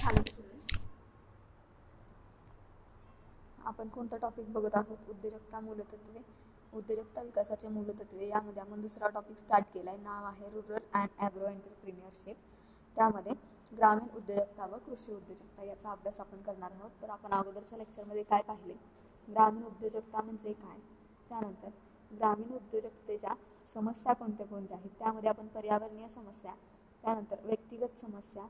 Hello students, आपण कोणता topic बघत आहोत? उद्योजकता मूलतत्वे, उद्योजकता विकासाचे मूलतत्वे. यामध्ये आपण दुसरा टॉपिक स्टार्ट केला आहे. नाव आहे रूरल अँड ॲग्रो एंटरप्रिन्युअरशिप. त्यामध्ये ग्रामीण उद्योजकता व कृषी उद्योजकता याचा अभ्यास आपण करणार आहोत. तर आपण अगोदरच्या लेक्चरमध्ये काय पाहिले? ग्रामीण उद्योजकता म्हणजे काय, त्यानंतर ग्रामीण उद्योजकतेच्या समस्या कोणत्या कोणत्या आहेत, त्यामध्ये आपण पर्यावरणीय समस्या, त्यानंतर व्यक्तिगत समस्या,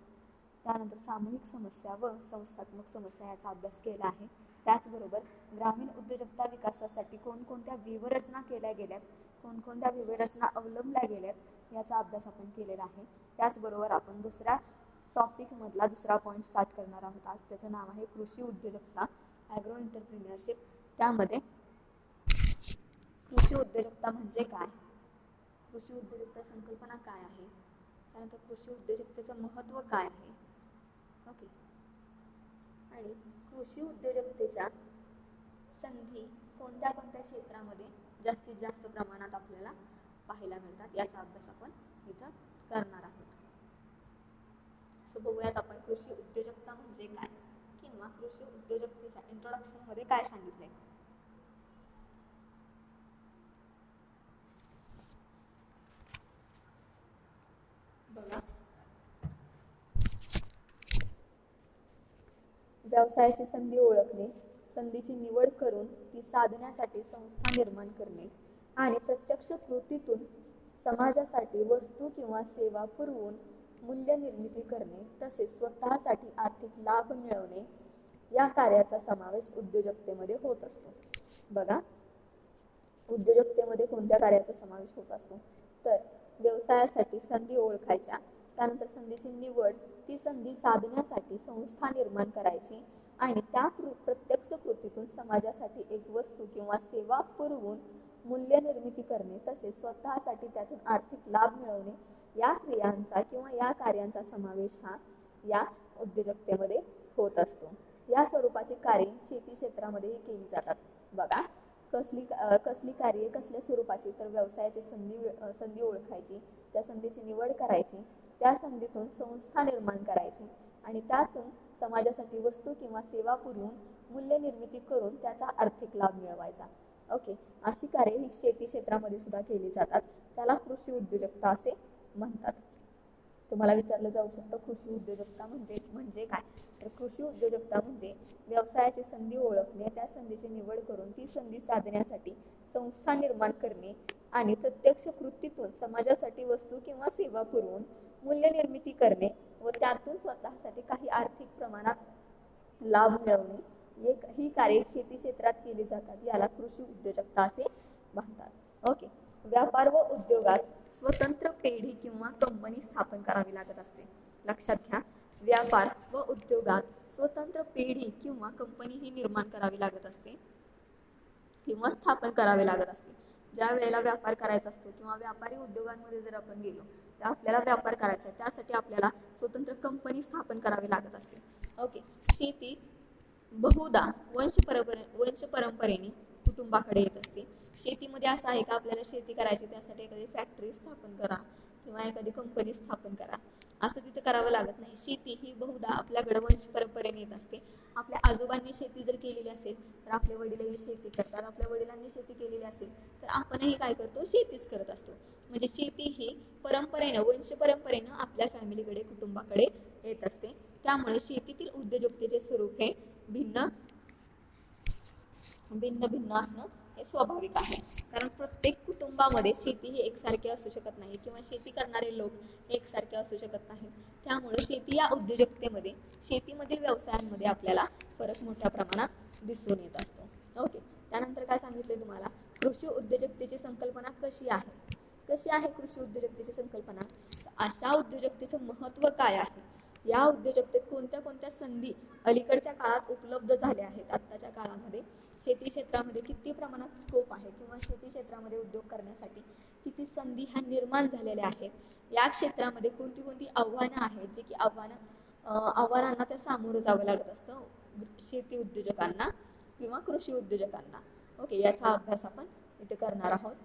त्यानंतर सामूहिक समस्या व संस्थात्मक समस्या याचा अभ्यास केला आहे. त्याचबरोबर ग्रामीण उद्योजकता विकासासाठी कोणकोणत्या व्यूहरचना केल्या गेल्यात, कोणकोणत्या व्यूहरचना अवलंबल्या गेल्यात याचा अभ्यास आपण केलेला आहे. त्याचबरोबर आपण दुसऱ्या टॉपिकमधला दुसरा पॉईंट स्टार्ट करणार आहोत. आज त्याचं नाव आहे कृषी उद्योजकता, ॲग्रो एंटरप्रिन्युअरशिप. त्यामध्ये कृषी उद्योजकता म्हणजे काय, कृषी उद्योजकता संकल्पना काय आहे, त्यानंतर कृषी उद्योजकतेचं महत्त्व काय आहे, ओके, आणि कृषी उद्योजकतेच्या संधी कोणत्या कोणत्या क्षेत्रामध्ये जास्तीत जास्त प्रमाणात आपल्याला पाहायला मिळतात याचा अभ्यास आपण इथं करणार आहोत. सो बघूयात आपण कृषी उद्योजकता म्हणजे काय किंवा कृषी उद्योजकतेच्या इंट्रोडक्शनमध्ये काय सांगितलंय. बघा, व्यवसायाची संधी ओळखणे, संधीची निवड करून ती साधण्यासाठी संस्था निर्माण करणे आणि प्रत्यक्ष कृतीतून समाजासाठी वस्तू किंवा सेवा पुरवून मूल्य निर्मिती करणे तसेच स्वतःसाठी आर्थिक लाभ मिळवणे या कार्याचा समावेश उद्योजकतेमध्ये होत असतो. बघा, उद्योजकतेमध्ये कोणत्या कार्याचा समावेश होत असतो तर व्यवसायासाठी संधी ओळखायच्या, त्यानंतर संधीची निवड, ती संधी साधण्यासाठी संस्था निर्माण करायची आणि त्या प्रत्यक्ष कृतीतून समाजासाठी एक वस्तू किंवा सेवा पुरवून मूल्य निर्मिती करणे तसेच स्वतःसाठी त्यातून आर्थिक लाभ मिळवणे या क्रियांचा किंवा या कार्यांचा समावेश हा या उद्योजकतेमध्ये होत असतो. या स्वरूपाची कार्ये शेती क्षेत्रामध्येही केली जातात. बघा, कसली कार्ये कसल्या स्वरूपाची तर व्यवसायाची संधी ओळखायची, त्या संधीची निवड करायची, त्या संधीतून संस्था निर्माण करायची आणि त्यातून समाजासाठी वस्तू किंवा सेवा पुरवून मूल्य निर्मिती करून त्याचा आर्थिक लाभ मिळवायचा. ओके, अशी कार्ये ही शेती क्षेत्रामध्ये सुद्धा केली जातात. त्याला कृषी उद्योजकता असे म्हणतात. तुम्हाला विचारलं जाऊ शकतं कृषी उद्योजकता म्हणजे काय, तर कृषी उद्योजकता म्हणजे व्यवसायाची संधी ओळखणे, त्या संधीची निवड करून ती संधी साधण्यासाठी संस्था निर्माण करणे आणि प्रत्यक्ष कृतीतून समाजासाठी वस्तू किंवा सेवा पुरवून मूल्य निर्मिती करणे व त्यातून स्वतःसाठी काही आर्थिक प्रमाणात लाभ मिळवणे ही कार्ये शेती क्षेत्रात केली जातात. याला कृषी उद्योजकता असे म्हणतात. ओके, व्यापार व उद्योगात स्वतंत्र पेढी किंवा कंपनी स्थापन करावी लागत असते. लक्षात घ्या, व्यापार व उद्योगात स्वतंत्र पेढी किंवा कंपनी ही निर्माण करावी लागत असते किंवा स्थापन करावे लागत असते. ज्या वेळेला व्यापार करायचा असतो किंवा व्यापारी उद्योगांमध्ये जर आपण गेलो तर आपल्याला व्यापार करायचा आहे, त्यासाठी आपल्याला स्वतंत्र कंपनी स्थापन करावी लागत असते. ओके, शेती बहुधा वंश परंपरेने कुटुंबाकडे येत असते. शेतीमध्ये असं आहे का आपल्याला शेती करायची, त्यासाठी एखादी फॅक्टरी स्थापन करा किंवा एखादी कंपनी स्थापन करा असं तिथं करावं लागत नाही. शेती ही बहुधा आपल्याकडे वंश परंपरेने येत असते. आपल्या आजोबांनी शेती जर केलेली असेल तर आपले वडीलही शेती करतात, आपल्या वडिलांनी शेती केलेली असेल तर आपणही काय करतो, शेतीच करत असतो. म्हणजे शेती ही परंपरेनं, वंश परंपरेनं आपल्या फॅमिलीकडे, कुटुंबाकडे येत असते. त्यामुळे शेतीतील उद्योजकतेचे स्वरूप हे भिन्न असणं हे स्वाभाविक आहे. कारण प्रत्येक कुटुंबामध्ये शेती ही एकसारखी असू शकत नाही किंवा शेती करणारे लोक एकसारखे असू शकत नाहीत. त्यामुळे शेती या उद्योजकतेमध्ये, शेतीमधील व्यवसायांमध्ये आपल्याला फरक मोठ्या प्रमाणात दिसून येत असतो. ओके, त्यानंतर काय सांगितले तुम्हाला, कृषी उद्योजकतेची संकल्पना कशी आहे कृषी उद्योजकतेची संकल्पना. अशा उद्योजकतेचं महत्त्व काय आहे, या उद्योजकतेत कोणत्या कोणत्या संधी अलीकडच्या काळात उपलब्ध झाल्या आहेत, आत्ताच्या काळामध्ये शेती क्षेत्रामध्ये किती प्रमाणात स्कोप आहे किंवा शेती क्षेत्रामध्ये उद्योग करण्यासाठी किती संधी ह्या निर्माण झालेल्या आहेत, या क्षेत्रामध्ये कोणती कोणती आव्हानं आहेत जी की आव्हानांना त्या सामोरं जावं लागत असतं शेती उद्योजकांना किंवा कृषी उद्योजकांना. ओके, याचा अभ्यास आपण इथे करणार आहोत.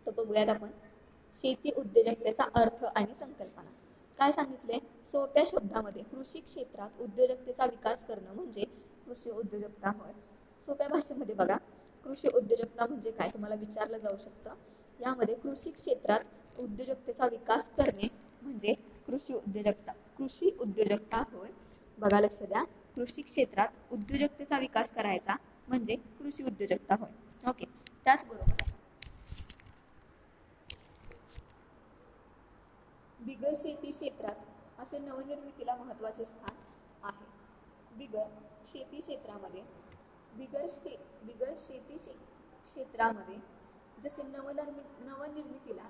तर बघूयात आपण शेती उद्योजकतेचा अर्थ आणि संकल्पना. काय सांगितले? सोप्या शब्दामध्ये कृषी क्षेत्रात उद्योजकतेचा विकास करणं म्हणजे कृषी उद्योजकता होय. सोप्या भाषेमध्ये बघा, कृषी उद्योजकता म्हणजे काय तुम्हाला विचारलं जाऊ शकतं. यामध्ये कृषी क्षेत्रात उद्योजकतेचा विकास करणे म्हणजे कृषी उद्योजकता होय. बघा, लक्ष द्या, कृषी क्षेत्रात उद्योजकतेचा विकास करायचा म्हणजे कृषी उद्योजकता होय. ओके. त्याचबरोबर बिगर शेती क्षेत्रात असे नवनिर्मितीला महत्त्वाचे स्थान आहे. बिगर शेती क्षेत्रामध्ये बिगर शेती क्षेत्रामध्ये जसे नवनिर्मितीला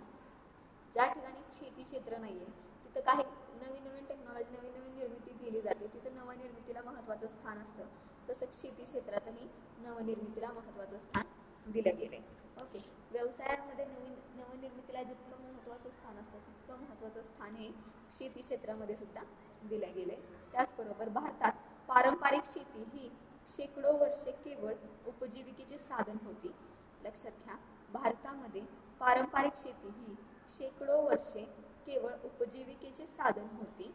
ज्या ठिकाणी शेती क्षेत्र नाही आहे तिथं काही नवीन नवीन टेक्नॉलॉजी, नवीन नवीन निर्मिती केली जाते, तिथं नवनिर्मितीला महत्त्वाचं स्थान असतं. तसंच शेती क्षेत्रातही नवनिर्मितीला महत्त्वाचं स्थान दिलं गेलं आहे. ओके. व्यवसायामध्ये नवनिर्मितीला जितकं महत्त्वाचं स्थान असतं तितकं महत्त्वाचं स्थान हे शेती क्षेत्रामध्ये सुद्धा दिलं गेलं आहे. त्याचबरोबर भारतात पारंपरिक शेती ही शेकडो वर्षे केवळ उपजीविकेचे साधन होती. लक्षात घ्या, भारतामध्ये पारंपरिक शेती ही शेकडो वर्षे केवळ उपजीविकेचे साधन होती.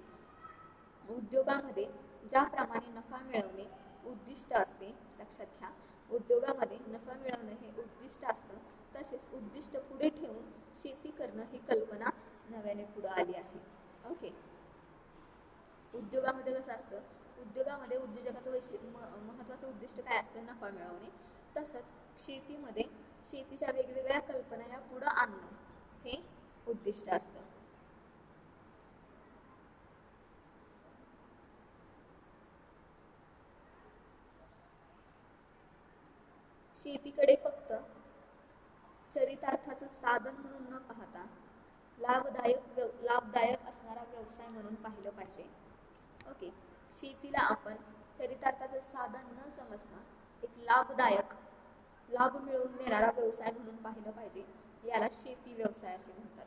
उद्योगामध्ये ज्याप्रमाणे नफा मिळवणे उद्दिष्ट असते, लक्षात घ्या, उद्योगामध्ये नफा मिळवणे हे उद्दिष्ट असतं, तसेच उद्दिष्ट पुढे ठेवून शेती करणं ही कल्पना नव्याने पुढे आली आहे. ओके. उद्योगामध्ये कसं असतं, उद्योगामध्ये उद्योजकाचं महत्त्वाचं उद्दिष्ट काय असतं? नफा मिळवणे. तसंच शेतीमध्ये शेतीच्या वेगवेगळ्या कल्पना या पुढं आणणं हे उद्दिष्ट असतं. शेतीकडे फक्त चरितार्थाचं साधन म्हणून न पाहता लाभदायक असणारा व्यवसाय म्हणून पाहिलं पाहिजे. ओके. शेतीला आपण चरितार्थाचं साधन न समजता एक लाभ मिळवून देणारा व्यवसाय म्हणून पाहिलं पाहिजे. याला शेती व्यवसाय असे म्हणतात.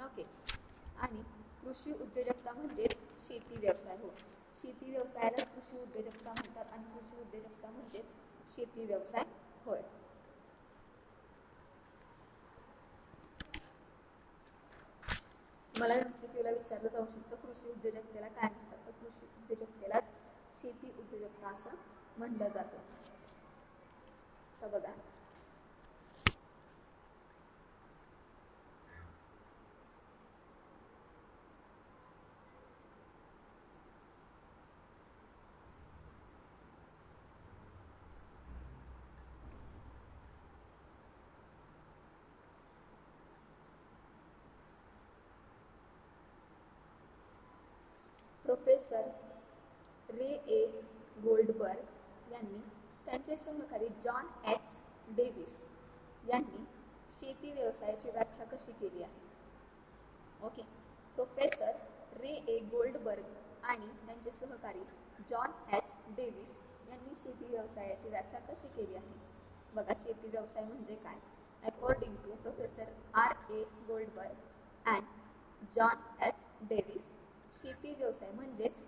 ओके. आणि कृषी उद्योजकता म्हणजेच शेती व्यवसाय हो. शेती व्यवसायाला कृषी उद्योजकता म्हणतात आणि कृषी उद्योजकता म्हणजेच शेती व्यवसाय होय. मला MCQला विचारलं जाऊ शकतं कृषी उद्योजकतेला काय म्हणतात, तर कृषी उद्योजकतेलाच शेती उद्योजकता असं म्हणलं जातं. तर बघा, प्रोफेसर रे ए गोल्डबर्ग यांनी त्यांचे सहकारी जॉन एच डेव्हिस यांनी शेती व्यवसायाची व्याख्या कशी केली आहे? ओके. प्रोफेसर रे ए गोल्डबर्ग आणि त्यांचे सहकारी जॉन एच डेव्हिस यांनी शेती व्यवसायाची व्याख्या कशी केली आहे? बघा, शेती व्यवसाय म्हणजे काय? According to professor R. A. Goldberg and John H Davis, शेती व्यवसाय म्हणजेच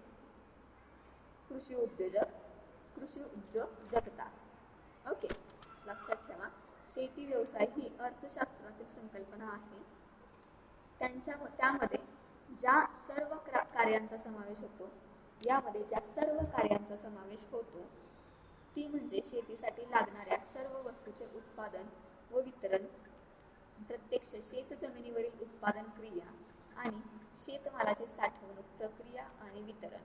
कृषी उद्योजकता. ओके. लक्षात ठेवा, शेती व्यवसाय ही अर्थशास्त्रातील संकल्पना आहे. त्यामध्ये ज्या सर्व कार्यांचा समावेश होतो, यामध्ये ज्या सर्व कार्यांचा समावेश होतो ती म्हणजे शेतीसाठी लागणाऱ्या सर्व वस्तूचे उत्पादन व वितरण, प्रत्यक्ष शेत जमिनीवरील उत्पादन क्रिया आणि शेतमालाची साठवणूक, प्रक्रिया आणि वितरण.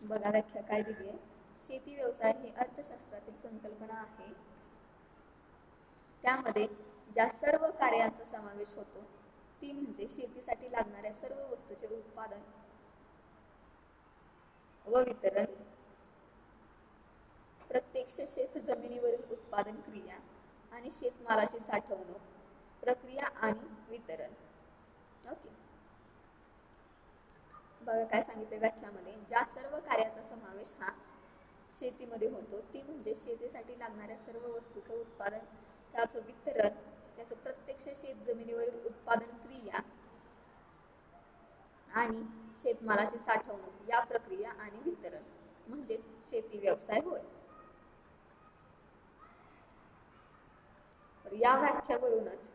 बघा, व्याख्या काय दिली आहे? शेती व्यवसाय ही अर्थशास्त्रातील संकल्पना आहे. त्यामध्ये ज्या सर्व कार्यांचा समावेश होतो ती म्हणजे शेतीसाठी लागणाऱ्या सर्व वस्तूचे उत्पादन व वितरण, प्रत्यक्ष शेत जमिनीवरील उत्पादन क्रिया आणि शेतमालाची साठवणूक, प्रक्रिया आणि वितरण. ओके. बघा काय सांगितले व्याख्यामध्ये, ज्या सर्व कार्याचा समावेश हा शेतीमध्ये होतो ती म्हणजे शेतीसाठी लागणाऱ्या सर्व वस्तूचं उत्पादन, त्याचं वितरण, त्याचं प्रत्यक्ष शेत जमिनीवरील उत्पादन क्रिया आणि शेतमालाची साठवणूक, या प्रक्रिया आणि वितरण म्हणजे शेती व्यवसाय होय. या व्याख्यावरूनच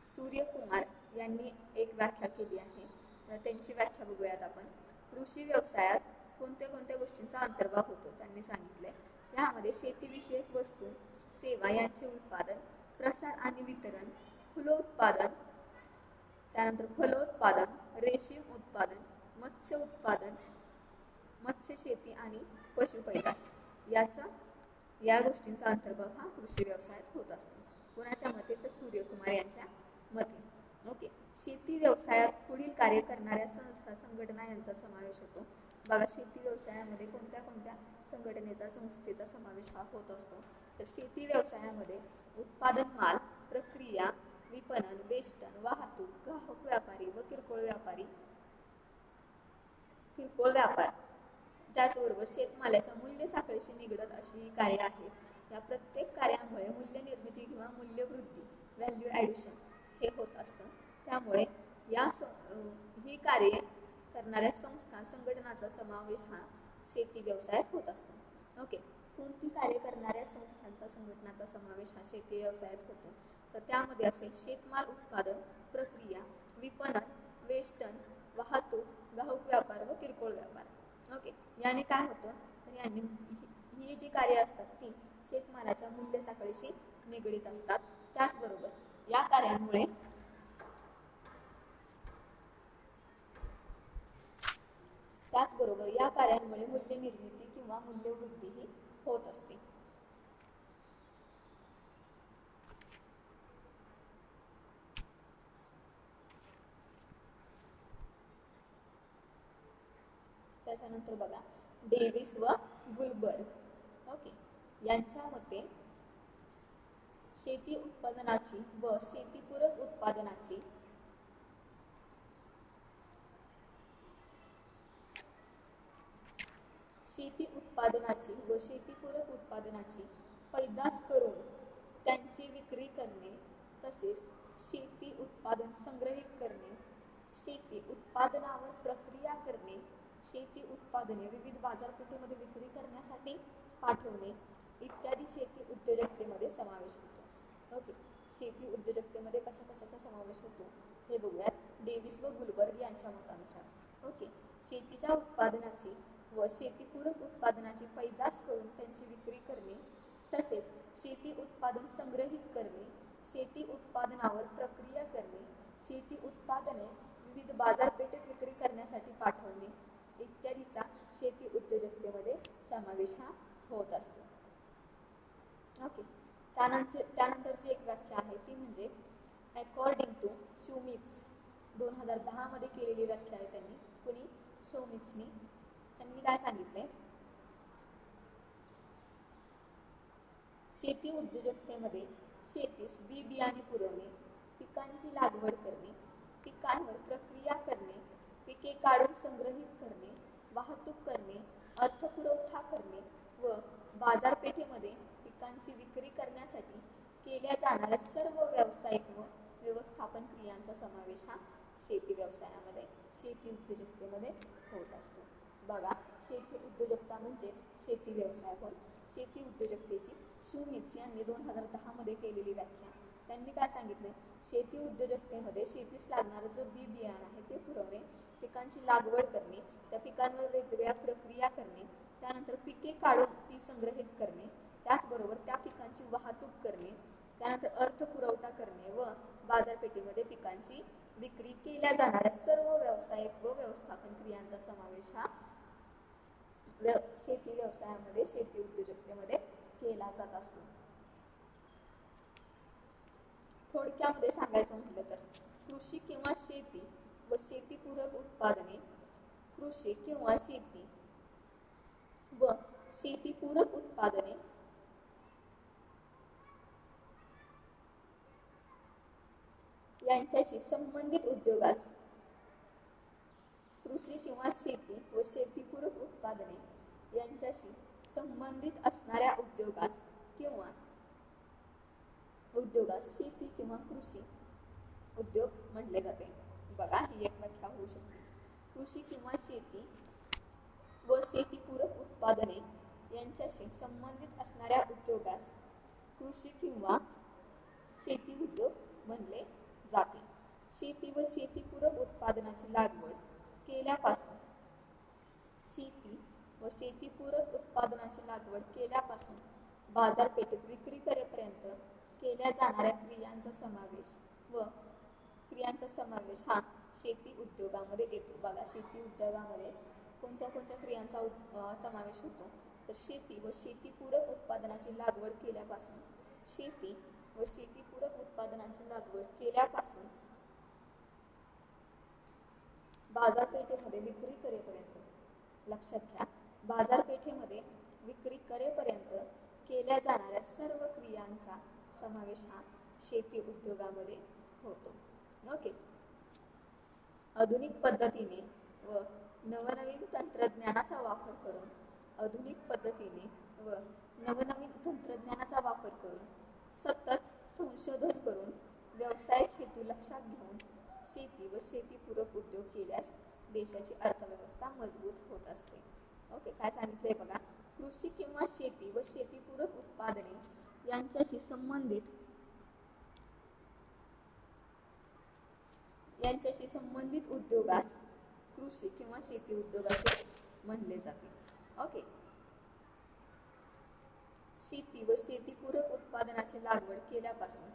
सूर्यकुमार यांनी एक व्याख्या केली आहे. तर त्यांची व्याख्या बघूयात आपण. कृषी व्यवसायात कोणत्या कोणत्या गोष्टींचा अंतर्भाव होतो त्यांनी सांगितलंय. यामध्ये शेतीविषयक वस्तू, सेवा यांचे उत्पादन, प्रसार आणि वितरण, फलोत्पादन, त्यानंतर फलोत्पादन, रेशीम उत्पादन, मत्स्य उत्पादन, मत्स्य शेती आणि पशुपैदास या गोष्टींचा अंतर्भाव हा कृषी व्यवसायात होत असतो. कोणाच्या मते? तर सूर्यकुमार यांच्या मते. ओके. शेती व्यवसायात पुढील कार्य करणाऱ्या संस्था, संघटना यांचा समावेश होतो. बघा, शेती व्यवसायामध्ये कोणत्या कोणत्या संघटनेचा, संस्थेचा समावेश हा होत असतो. तर शेती व्यवसायामध्ये उत्पादन माल, प्रक्रिया, विपणन, वेष्टन, वाहतूक, ग्राहक व्यापारी व किरकोळ व्यापार, त्याचबरोबर शेतमालाच्या मूल्य साखळीशी निगडत अशी ही कार्य आहेत. या प्रत्येक कार्यामुळे मूल्य निर्मिती किंवा मूल्यवृद्धी, व्हॅल्यू ॲडिशन हे होत असतं. त्यामुळे ही कार्ये करणाऱ्या संस्था, संघटनाचा समावेश हा शेती व्यवसायात होत असतो. ओके. कोणती कार्य करणाऱ्या संस्थांचा, संघटनाचा समावेश हा शेती व्यवसायात होतो? तर त्यामध्ये असेल शेतमाल उत्पादन, प्रक्रिया, विपणन, वेष्टन, वाहतूक, ग्राहक व्यापार व किरकोळ व्यापार. ओके. याने काय होतं? तर यांनी ही जी कार्य असतात ती शेतमालाच्या मूल्य साखळीशी निगडीत असतात. त्याचबरोबर या कार्यामुळे मूल्य निर्मिती किंवा मूल्यवृद्धी ही होत असते. त्याच्यानंतर बघा, डेव्हिस व गुलबर्ग, ओके, यांच्या मते शेती उत्पादनाची व शेतीपूरक उत्पादनाची पैदास करून त्यांची विक्री करणे, तसेच शेती उत्पादन संग्रहित करणे, शेती उत्पादनावर प्रक्रिया करणे, शेती उत्पादने विविध बाजारपेठेमध्ये विक्री करण्यासाठी पाठवणे इत्यादी शेती उद्योजकतेमध्ये समावेश होतो. ओके. शेती उद्योजकतेमध्ये कशा कशाचा समावेश होतो हे बघूयात. डेव्हिस व गुलबर्ग यांच्या मतानुसार. ओके. शेतीच्या उत्पादनाची व शेतीपूरक उत्पादनाची पैदास करून त्यांची विक्री करणे, तसेच शेती उत्पादन संग्रहित करणे, शेती उत्पादनावर प्रक्रिया करणे, शेती उत्पादने विविध बाजारपेठेत विक्री करण्यासाठी पाठवणे इत्यादीचा शेती उद्योजकतेमध्ये समावेश हा होत असतो. ओके. त्यानंतरची एक व्याख्या आहे ती म्हणजे अकॉर्डिंग टू शूमित्स, 2010 मध्ये केलेली व्याख्या आहे त्यांनी. कुणी? शूमित्सनी. त्यांनी काय सांगितलंय? शेती उद्योजकतेमध्ये शेतीस बी बियाणे पुरवणे, पिकांची लागवड करणे, पिकांवर प्रक्रिया करणे, पिके काढून संग्रहित करणे, वाहतूक करणे, अर्थपुरवठा करणे व बाजारपेठेमध्ये पिकांची विक्री करण्यासाठी केल्या जाणाऱ्या सर्व व्यावसायिक व व्यवस्थापन क्रियांचा समावेश हा शेती व्यवसायामध्ये, शेती उद्योजकतेमध्ये होत असतो. बघा, शेती उद्योजकता म्हणजेच शेती व्यवसाय होय. शेती उद्योजकतेची शूमित्स यांनी 2010 मध्ये केलेली व्याख्या. त्यांनी काय सांगितलं? शेती उद्योजकतेमध्ये शेतीस लागणारं जे बी बियाणं आहे ते पुरवणे, पिकांची लागवड करणे, त्या पिकांवर वेगवेगळ्या प्रक्रिया करणे, त्यानंतर पिके काढून ती संग्रहित करणे, त्याचबरोबर त्या पिकांची वाहतूक करणे, त्यानंतर अर्थपुरवठा करणे व बाजारपेठेमध्ये पिकांची विक्री केल्या जाणाऱ्या सर्व व्यावसायिक व व्यवस्थापन क्रियांचा समावेश हा शेती व्यवसायामध्ये, शेती उद्योजकतेमध्ये केला जात असतो. थोडक्यामध्ये सांगायचं म्हटलं तर कृषी किंवा शेती व शेतीपूरक उत्पादने, कृषी किंवा शेती व शेतीपूरक उत्पादने यांच्याशी संबंधित उद्योगास कृषी किंवा शेती व शेतीपूरक उत्पादने यांच्याशी संबंधित असणाऱ्या उद्योगास शेती किंवा कृषी उद्योग म्हटले जाते. बघा, ही एक व्याख्या होऊ शकते. कृषी किंवा शेती व शेतीपूरक उत्पादने यांच्याशी संबंधित असणाऱ्या उद्योगास कृषी किंवा शेती उद्योग म्हणले जाते. शेती व शेतीपूरक उत्पादनाची लागवड केल्यापासून शेती व शेतीपूरक उत्पादनाची लागवड केल्यापासून बाजारपेठेत विक्री करेपर्यंत केल्या जाणाऱ्या क्रियांचा समावेश हा शेती उद्योगामध्ये येतो. बघा, शेती उद्योगामध्ये कोणत्या कोणत्या क्रियांचा समावेश होतो, तर शेती व शेतीपूरक उत्पादनाची लागवड केल्यापासून शेती व शेतीपूरक उत्पादनाची लागवड केल्यापासून बाजारपेठेमध्ये विक्री करेपर्यंत, लक्षात घ्या, बाजारपेठेमध्ये विक्री करेपर्यंत केल्या जाणाऱ्या सर्व क्रियांचा समावेश हा शेती उद्योगामध्ये होतो. ओके. आधुनिक पद्धतीने व नवनवीन तंत्रज्ञानाचा वापर करून सतत संशोधन करून व्यावसायिक हेतू लक्षात घेऊन शेती व शेतीपूरक उद्योग केल्यास देशाची अर्थव्यवस्था मजबूत होत असते. ओके, काय सांगितलंय बघा, कृषी किंवा शेती व शेतीपूरक उत्पादने यांच्याशी संबंधित उद्योगास कृषी किंवा शेती उद्योग असे म्हणले जाते. ओके. शेती व शेतीपूरक उत्पादनाची लागवड केल्यापासून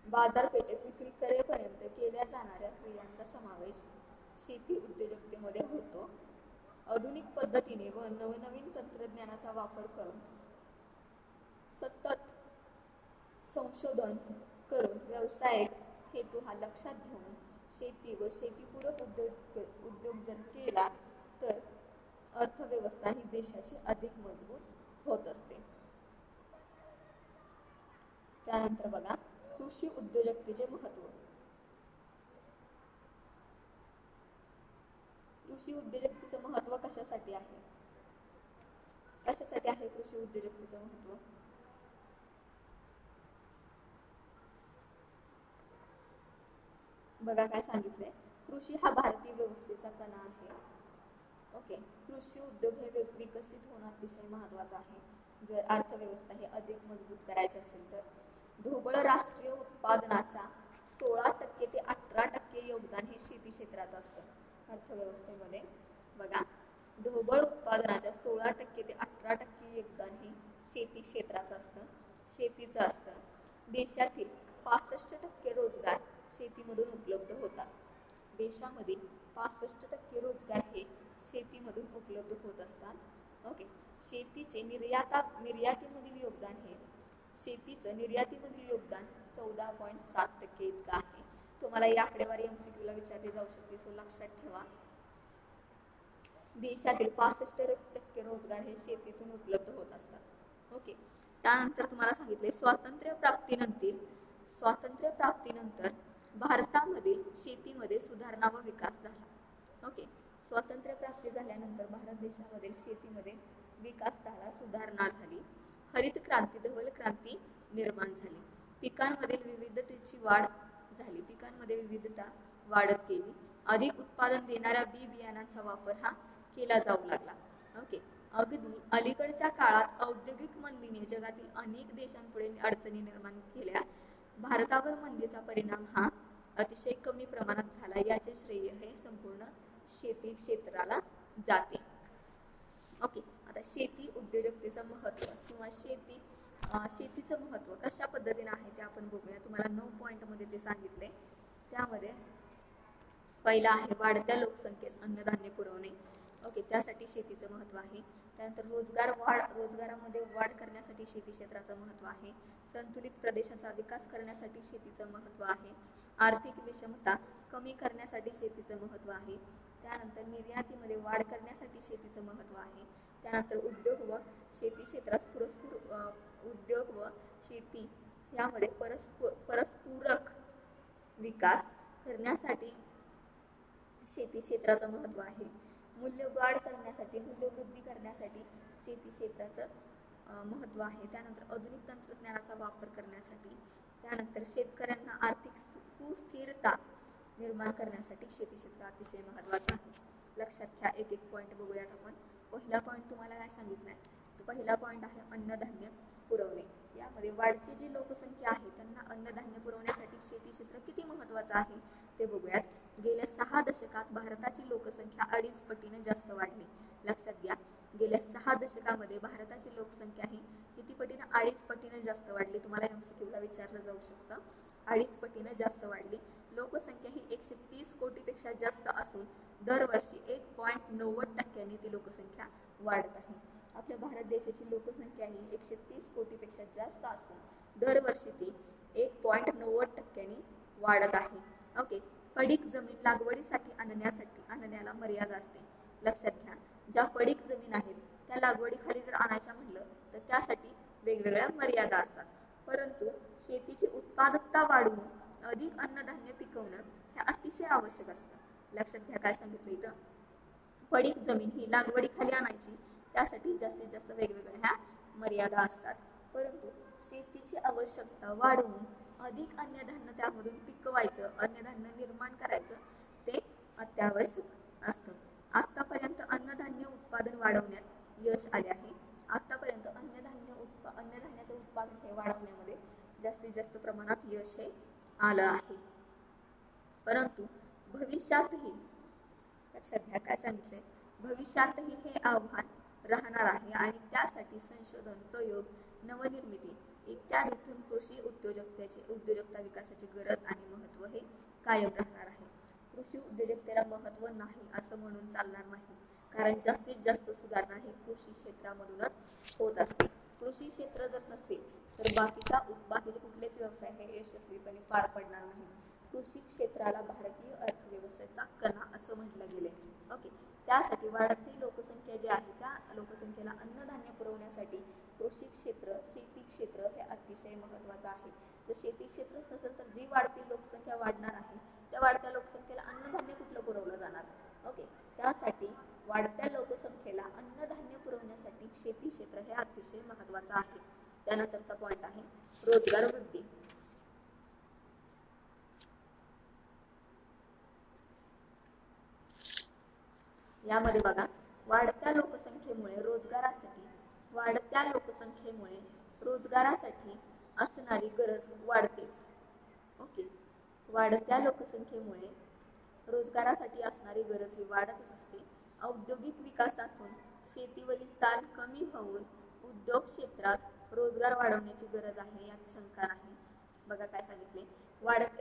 बाजारपेठेत विक्री करेपर्यंत केल्या जाणाऱ्या क्रियांचा समावेश शेती उद्योजकतेमध्ये होतो. आधुनिक पद्धतीने व नवनवीन तंत्रज्ञानाचा वापर करून सतत संशोधन करून व्यावसायिक हेतू हा लक्षात घेऊन शेती व शेतीपूरक उद्योग जर केला तर अर्थव्यवस्था ही देशाची अधिक मजबूत होत असते. त्यानंतर बघा, कृषी उद्योजकतेचे महत्त्व. कृषी उद्योजकतेचं महत्त्व कशासाठी आहे कृषी उद्योजकतेचं महत्त्व? बघा, काय सांगितलंय, कृषी हा भारतीय व्यवस्थेचा कणा आहे. ओके. कृषी उद्योग हे विकसित होणं अतिशय महत्त्वाचं आहे. जर अर्थव्यवस्था ही अधिक मजबूत करायची असेल तर ढोबळ राष्ट्रीय उत्पादनाच्या 16% ते 18% योगदान हे शेती क्षेत्राचं असतं अर्थव्यवस्थेमध्ये. बघा, ढोबळ उत्पादनाच्या 16% ते 18% योगदान हे शेती क्षेत्राचं असतं. देशातील 65% रोजगार शेतीमधून उपलब्ध होतात. देशामध्ये 65% रोजगार हे शेतीमधून उपलब्ध होत असतात. ओके. शेतीचं निर्यातीमधील योगदान 14.7% इतकं आहे. तुम्हाला ही आकडेवारी MCQ ला विचारली जाऊ शकते, सो लक्षात ठेवा. देशातील 65% रोजगार हे शेतीतून उपलब्ध होत असतात. ओके. त्यानंतर तुम्हाला सांगितले, स्वातंत्र्य प्राप्तीनंतर भारतामधील शेतीमध्ये सुधारणा व विकास झाला. ओके. स्वातंत्र्य प्राप्ती झाल्यानंतर भारत देशामधील शेतीमध्ये विकास झाला, सुधारणा झाली. हरित क्रांती, धवल क्रांती निर्माण झाली. पिकांमधील विविधता वाढत गेली. अधिक उत्पादन देणाऱ्या बियाणांचा वापर हा केला जाऊ लागला. ओके. अगदी अलीकडच्या काळात औद्योगिक मंदीने जगातील अनेक देशांपुढे अडचणी निर्माण केल्या. भारतावर मंदीचा परिणाम हा अतिशय कमी प्रमाणात झाला. याचे श्रेय हे संपूर्ण शेती क्षेत्राला जाते. ओके. आता शेती उद्योजकतेचं महत्त्व किंवा शेतीचं महत्त्व कशा पद्धतीने आहे ते आपण बघूया. तुम्हाला 9 पॉईंटमध्ये ते सांगितले. त्यामध्ये पहिला आहे वाढत्या लोकसंख्येस अन्नधान्य पुरवणे. ओके. त्यासाठी शेतीचं महत्त्व आहे. त्यानंतर रोजगारामध्ये वाढ करण्यासाठी शेती क्षेत्राचं महत्त्व आहे. संतुलित प्रदेशाचा विकास करण्यासाठी शेतीचं महत्त्व आहे. आर्थिक विषमता कमी करण्यासाठी शेतीचं महत्त्व आहे. त्यानंतर निर्यातीमध्ये वाढ करण्यासाठी शेतीचं महत्त्व आहे. त्यानंतर उद्योग व शेती क्षेत्रात उद्योग व शेती यामध्ये परस्पूरक विकास करण्यासाठी शेती क्षेत्राचं महत्त्व आहे. मूल्यवृद्धी करण्यासाठी शेती क्षेत्राचं महत्त्व आहे. त्यानंतर आधुनिक तंत्रज्ञानाचा वापर करण्यासाठी, त्यानंतर शेतकऱ्यांना आर्थिक सुस्थिरता निर्माण करण्यासाठी शेती क्षेत्र अतिशय महत्त्वाचं आहे. लक्षात घ्या. एक पॉईंट बघूयात आपण. पहिला पॉईंट तुम्हाला काय सांगितलाय, तर पहिला पॉईंट आहे अन्नधान्य पुरवणे. यामध्ये वाढती जी लोकसंख्या आहे त्यांना अन्नधान्य पुरवण्यासाठी शेती क्षेत्र किती महत्त्वाचं आहे ते बघूयात. गेल्या 6 दशकात भारताची लोकसंख्या 2.5 पटीने जास्त वाढली. लक्षात घ्या, गेल्या 6 दशकामध्ये भारताची लोकसंख्या ही किती पटीने? 2.5 पटीने जास्त वाढली. तुम्हाला एमसीक्यूला विचारलं जाऊ शकतं. 2.5 पटीने जास्त वाढली. लोकसंख्या ही 130 कोटीपेक्षा जास्त असून दरवर्षी 1.90% ती लोकसंख्या वाढत आहे. आपल्या भारत देशाची लोकसंख्या ही 130 कोटीपेक्षा जास्त असून दरवर्षी ती 1.90% वाढत आहे. ओके. पडीक जमीन लागवडीसाठी आणण्याला मर्यादा असते. लक्षात घ्या, ज्या पडीक जमीन आहेत त्या लागवडीखाली जर आणायच्या म्हणलं तर त्यासाठी वेगवेगळ्या मर्यादा असतात. परंतु शेतीची उत्पादकता वाढवून अधिक अन्नधान्य पिकवणं हे अतिशय आवश्यक असतं. लक्षात घ्या काय सांगितलं इथं, पडीक जमीन ही लागवडीखाली आणायची त्यासाठी जास्तीत जास्त वेगवेगळ्या ह्या मर्यादा असतात. परंतु शेतीची आवश्यकता वाढवून अधिक अन्नधान्य त्यामधून पिकवायचं, अन्नधान्य निर्माण करायचं ते अत्यावश्यक असतं. आतापर्यंत अन्नधान्य उत्पादन वाढवण्यात यश आले आहे. आतापर्यंत अन्नधान्याचं उत्पादन हे वाढवण्यामध्ये जास्तीत जास्त प्रमाणात यश हे आलं आहे. परंतु भविष्यातही, लक्षात घ्या काय सांगितलंय, भविष्यातही हे आव्हान राहणार आहे आणि त्यासाठी संशोधन, प्रयोग, नवनिर्मिती इत्यादीतून कृषी उद्योजकता विकासाची गरज आणि महत्त्व हे कायम राहणार आहे. कृषी उद्योजकतेला महत्त्व नाही असं म्हणून चालणार नाही, कारण जास्तीत जास्त सुधारणा ही कृषी क्षेत्रामधूनच होत असते. कृषी क्षेत्र जर नसेल तर बाकीचे कुठलेच व्यवसाय हे यशस्वीपणे पार पडणार नाही. कृषी क्षेत्राला भारतीय अर्थव्यवस्थेचा कणा असं म्हटलं गेले. ओके. त्यासाठी वाढती लोकसंख्या जी आहे त्या लोकसंख्येला अन्नधान्य पुरवण्यासाठी कृषी क्षेत्र, शेती क्षेत्र हे अतिशय महत्त्वाचं आहे. जर शेती क्षेत्रच नसेल तर जी वाढती लोकसंख्या वाढणार आहे त्या वाढत्या लोकसंख्येला अन्नधान्य कुठलं पुरवलं जाणार? ओके. त्यासाठी वाढत्या लोकसंख्येला अन्नधान्य पुरवण्यासाठी शेती क्षेत्र हे अतिशय महत्त्वाचं आहे. त्यानंतरचा पॉईंट आहे रोजगार वृद्धी. यामध्ये बघा, वाढत्या लोकसंख्येमुळे रोजगारासाठी असणारी गरज वाढतेच. ओके. वाढत्या लोकसंख्येमुळे रोजगारासाठी असणारी गरज ही वाढतच असते. औद्योगिक विकासातून शेतीवरील ताण कमी होऊन उद्योग क्षेत्रात रोजगार वाढवण्याची गरज आहे, यात शंका नाही. बघा काय सांगितले,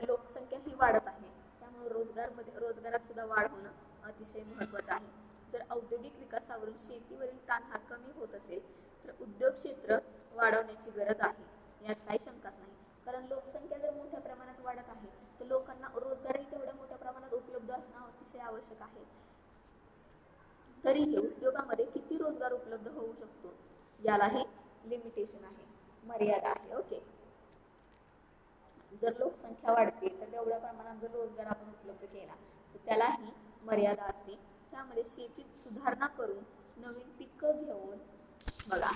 लोकसंख्या ही वाढत आहे त्यामुळे रोजगारात सुद्धा वाढ होणं अतिशय महत्त्वाचं आहे. जर औद्योगिक विकासावरून शेतीवरील ताण हा कमी होत असेल तर उद्योग क्षेत्र वाढवण्याची गरज आहे, यात काही शंकाच नाही. कारण लोकसंख्या जर मोठ्या प्रमाणात वाढत आहे तर लोकांना रोजगारही तेवढ्या मोठ्या प्रमाणात उपलब्ध असणं अतिशय आवश्यक आहे. तरीही उद्योगामध्ये किती रोजगार उपलब्ध होऊ शकतो याला हे लिमिटेशन आहे, मर्यादा आहे. ओके. जर लोकसंख्या वाढते तर तेवढ्या प्रमाणात जर रोजगार आपण उपलब्ध केला तर त्यालाही मर्यादा असते. त्यामध्ये शेतीत सुधारणा करून नवीन पिकं घेऊन, बघा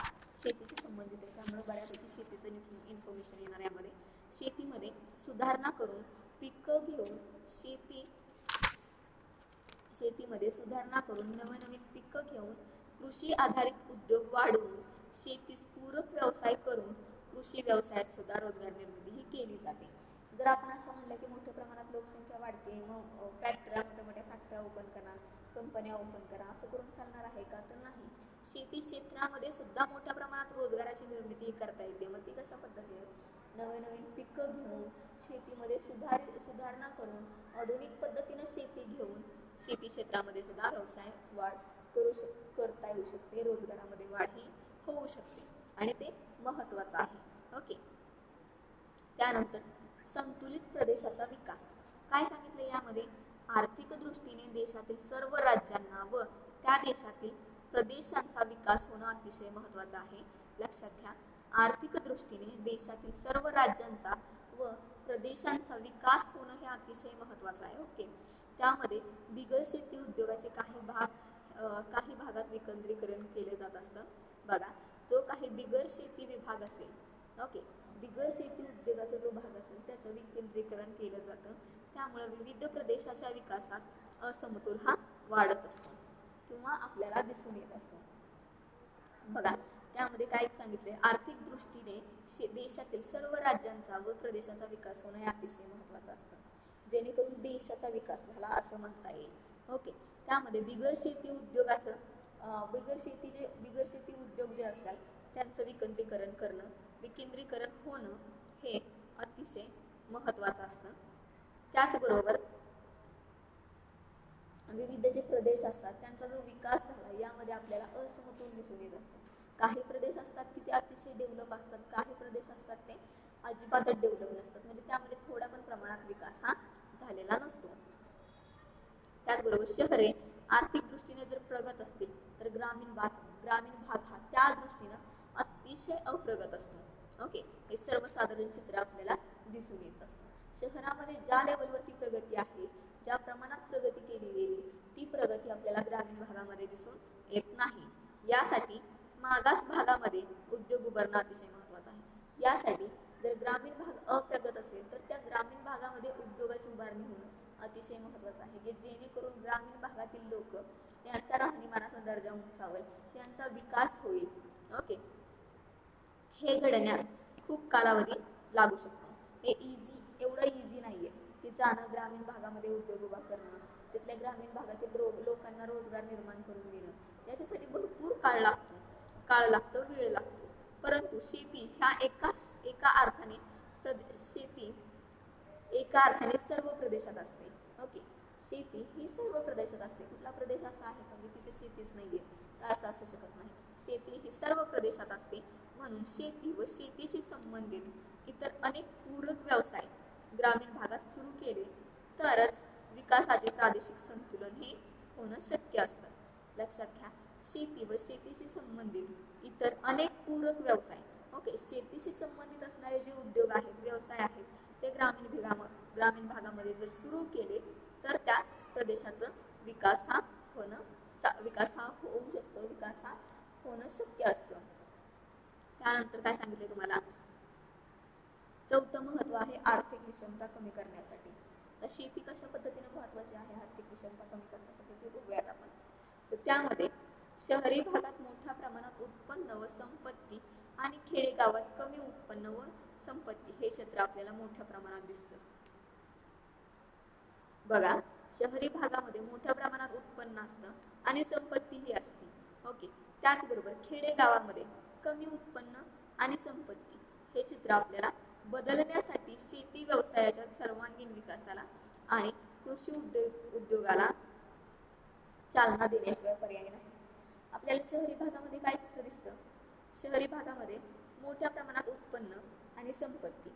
शेतीशी संबंधित आहे त्यामुळे बऱ्यापैकी शेतीचं इन्फॉर्मेशन येणार यामध्ये. शेतीमध्ये सुधारणा करून पिकं घेऊन शेतीमध्ये सुधारणा करून नवनवीन पिकं घेऊन कृषी आधारित उद्योग वाढवून शेतीस पूरक व्यवसाय करून कृषी व्यवसायात सुद्धा रोजगार निर्मिती ही केली जाते. जर आपण असं म्हणलं की मोठ्या प्रमाणात लोकसंख्या वाढते मग मोठ्या फॅक्टऱ्या ओपन करा, कंपन्या ओपन करा, असं करून चालणार आहे का? तर नाही. शेती क्षेत्रामध्ये सुद्धा मोठ्या प्रमाणात रोजगाराची निर्मिती करता येते. मग ती कशा पद्धतीने? नवीन पिकं घेऊन शेतीमध्ये सुधारणा करून आधुनिक पद्धतीने शेती घेऊन शेती क्षेत्रामध्ये सुद्धा व्यवसाय वाढ करता येऊ शकते, रोजगारामध्ये वाढ ही होऊ शकते आणि ते महत्त्वाचं आहे. ओके. त्यानंतर संतुलित प्रदेशाचा विकास. काय सांगितलं यामध्ये? आर्थिक दृष्टीने देशातील सर्व राज्यांना व त्या देशातील प्रदेशांचा विकास होणं अतिशय महत्त्वाचं आहे. लक्षात घ्या, आर्थिक दृष्टीने देशातील सर्व राज्यांचा व प्रदेशांचा विकास होणं हे अतिशय महत्त्वाचं आहे. ओके. त्यामध्ये बिगर शेती उद्योगाचे काही भागात विकेंद्रीकरण केले जात असतं. बघा, जो काही बिगर शेती विभाग असेल, ओके, बिगर शेती उद्योगाचा जो भाग असेल त्याचं विकेंद्रीकरण केलं जातं. त्यामुळे विविध प्रदेशाच्या विकासात असमतोल हा वाढत असतो किंवा आपल्याला दिसून येत असतो. बघा त्यामध्ये काय सांगितले, आर्थिक दृष्टीने देशातील सर्व राज्यांचा व प्रदेशाचा विकास होणं हे अतिशय महत्वाचं असतं, जेणेकरून देशाचा विकास झाला असं म्हणता येईल. ओके, त्यामध्ये बिगर शेती उद्योग जे असतात त्यांचं विकेंद्रीकरण होणं हे अतिशय महत्वाचं असतं. त्याचबरोबर विविध जे प्रदेश असतात त्यांचा जो विकास झाला यामध्ये आपल्याला असमतोल दिसून येत असतो. काही प्रदेश असतात की ते अतिशय डेव्हलप असतात, काही प्रदेश असतात ते अजिबातच डेव्हलप नसतात, म्हणजे त्यामध्ये थोड्या पण प्रमाणात विकास हा झालेला नसतो. त्याचबरोबर शहरे आर्थिक दृष्टीने जर प्रगत असतील तर ग्रामीण भाग हा त्या दृष्टीने अतिशय अप्रगत असतो. ओके, हे सर्वसाधारण चित्र आपल्याला दिसून येत असतं. शहरामध्ये ज्या लेवलवरती प्रगती आहे, ज्या प्रमाणात प्रगती केली गेली ती प्रगती आपल्याला ग्रामीण भागामध्ये दिसून येत नाही. यासाठी मागास भागामध्ये उद्योग उभारणं अतिशय महत्वाचं आहे. यासाठी जर ग्रामीण भाग अप्रगत असेल तर त्या ग्रामीण भागामध्ये उद्योगाची उभारणी होणं अतिशय महत्वाचं आहे, की जेणेकरून ग्रामीण भागातील लोक यांचा राहणीमानाचा दर्जा उंचावेल, यांचा विकास होईल. ओके, हे घडण्यास खूप कालावधी लागू शकतो. हे एवढं इझी नाहीये की जाणं ग्रामीण भागामध्ये उद्योग उभा करणं, तिथल्या ग्रामीण भागातील लोकांना रोजगार निर्माण करून देणं, याच्यासाठी भरपूर काळ लागतो, वेळ लागतो. परंतु शेती ह्या एका अर्थाने सर्व प्रदेशात असते. ओके, शेती ही सर्व प्रदेशात असते. कुठला प्रदेश असा आहे का तिथे शेतीच नाहीये, तर असं असू शकत नाही. शेती ही सर्व प्रदेशात असते. म्हणून शेती व शेतीशी संबंधित इतर अनेक पूरक व्यवसाय ग्रामीण भागात सुरू केले तरच विकासाचे प्रादेशिक संतुलन हे होणं शक्य असतं. लक्षात घ्या, शेती व शेतीशी संबंधित इतर अनेक पूरक व्यवसाय. ओके, शेतीशी संबंधित असणारे जे उद्योग आहेत, व्यवसाय आहेत, ते ग्रामीण भागामध्ये जर सुरू केले तर त्या प्रदेशाचा विकास हा होऊ शकतो, विकास हा होणं शक्य असतं. त्यानंतर काय सांगितले तुम्हाला, चौथं महत्व आहे आर्थिक विषमता कमी करण्यासाठी. तर शेती कशा पद्धतीने महत्वाची आहे आर्थिक विषमता कमी करण्यासाठी ते बघूयात आपण. तर त्यामध्ये शहरी भागात मोठ्या प्रमाणात उत्पन्न व संपत्ती आणि खेडेगावात कमी उत्पन्न व संपत्ती हे क्षेत्र आपल्याला मोठ्या प्रमाणात दिसतं. बघा, शहरी भागामध्ये मोठ्या प्रमाणात उत्पन्न असतं आणि संपत्ती ही असते. ओके, त्याचबरोबर खेडेगावामध्ये कमी उत्पन्न आणि संपत्ती हे चित्र आपल्याला बदलण्यासाठी शेती व्यवसायाच्या सर्वांगीण विकासाला आणि कृषी उद्योगाला चालना देण्याशिवाय पर्याय नाही. आपल्याला शहरी भागामध्ये काय चित्र दिसतं, शहरी भागामध्ये मोठ्या प्रमाणात उत्पन्न आणि संपत्ती